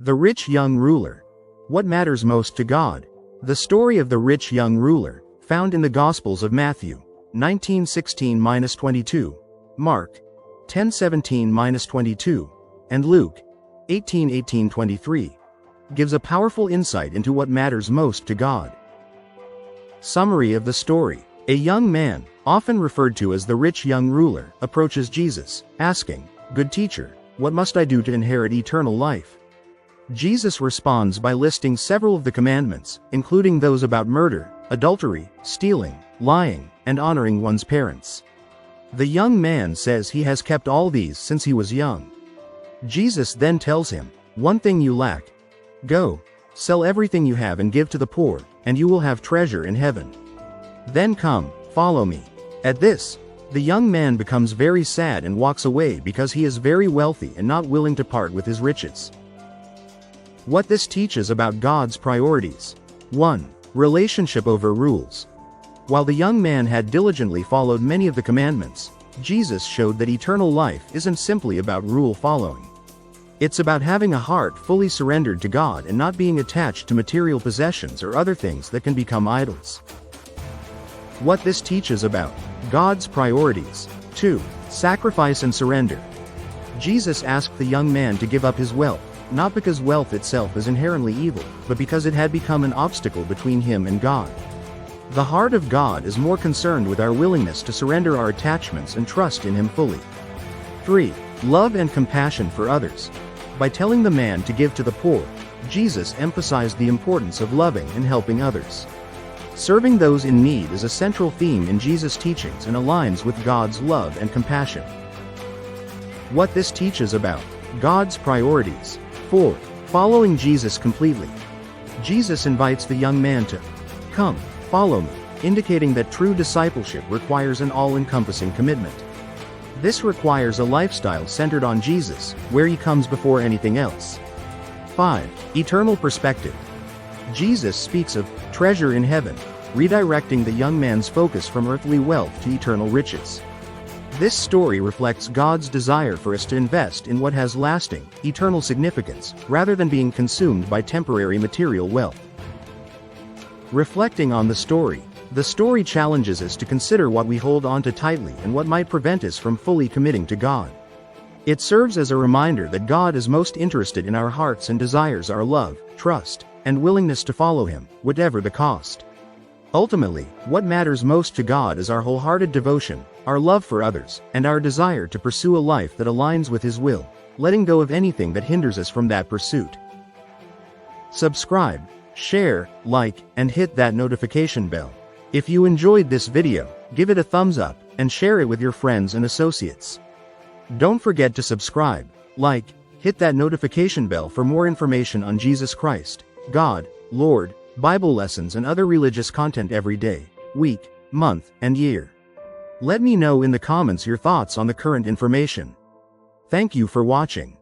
The rich young ruler. What matters most to God? The story of the rich young ruler, found in the Gospels of Matthew 19:16-22, Mark 10:17-22, and Luke 18:18-23, gives a powerful insight into what matters most to God. Summary of the story. A young man, often referred to as the rich young ruler, approaches Jesus, asking, "Good teacher, what must I do to inherit eternal life?" Jesus responds by listing several of the commandments, including those about murder, adultery, stealing, lying, and honoring one's parents. The young man says he has kept all these since he was young. Jesus then tells him, "One thing you lack. Go, sell everything you have and give to the poor, and you will have treasure in heaven. Then come, follow me." At this, the young man becomes very sad and walks away because he is very wealthy and not willing to part with his riches. What this teaches about God's priorities. 1. Relationship over rules. While the young man had diligently followed many of the commandments, Jesus showed that eternal life isn't simply about rule following. It's about having a heart fully surrendered to God and not being attached to material possessions or other things that can become idols. What this teaches about God's priorities. 2. Sacrifice and surrender. Jesus asked the young man to give up his wealth, not because wealth itself is inherently evil, but because it had become an obstacle between him and God. The heart of God is more concerned with our willingness to surrender our attachments and trust in Him fully. 3. Love and compassion for others. By telling the man to give to the poor, Jesus emphasized the importance of loving and helping others. Serving those in need is a central theme in Jesus' teachings and aligns with God's love and compassion. What this teaches about God's priorities. 4. Following Jesus completely. Jesus invites the young man to come, follow me, indicating that true discipleship requires an all-encompassing commitment. This requires a lifestyle centered on Jesus, where He comes before anything else. 5. Eternal perspective. Jesus speaks of treasure in heaven, redirecting the young man's focus from earthly wealth to eternal riches. This story reflects God's desire for us to invest in what has lasting, eternal significance, rather than being consumed by temporary material wealth. Reflecting on the story challenges us to consider what we hold on to tightly and what might prevent us from fully committing to God. It serves as a reminder that God is most interested in our hearts and desires our love, trust, and willingness to follow Him, whatever the cost. Ultimately, what matters most to God is our wholehearted devotion, our love for others, and our desire to pursue a life that aligns with His will, letting go of anything that hinders us from that pursuit. Subscribe, share, like, and hit that notification bell. If you enjoyed this video, give it a thumbs up, and share it with your friends and associates. Don't forget to subscribe, like, hit that notification bell for more information on Jesus Christ, God, Lord, Bible lessons and other religious content every day, week, month, and year. Let me know in the comments your thoughts on the current information. Thank you for watching.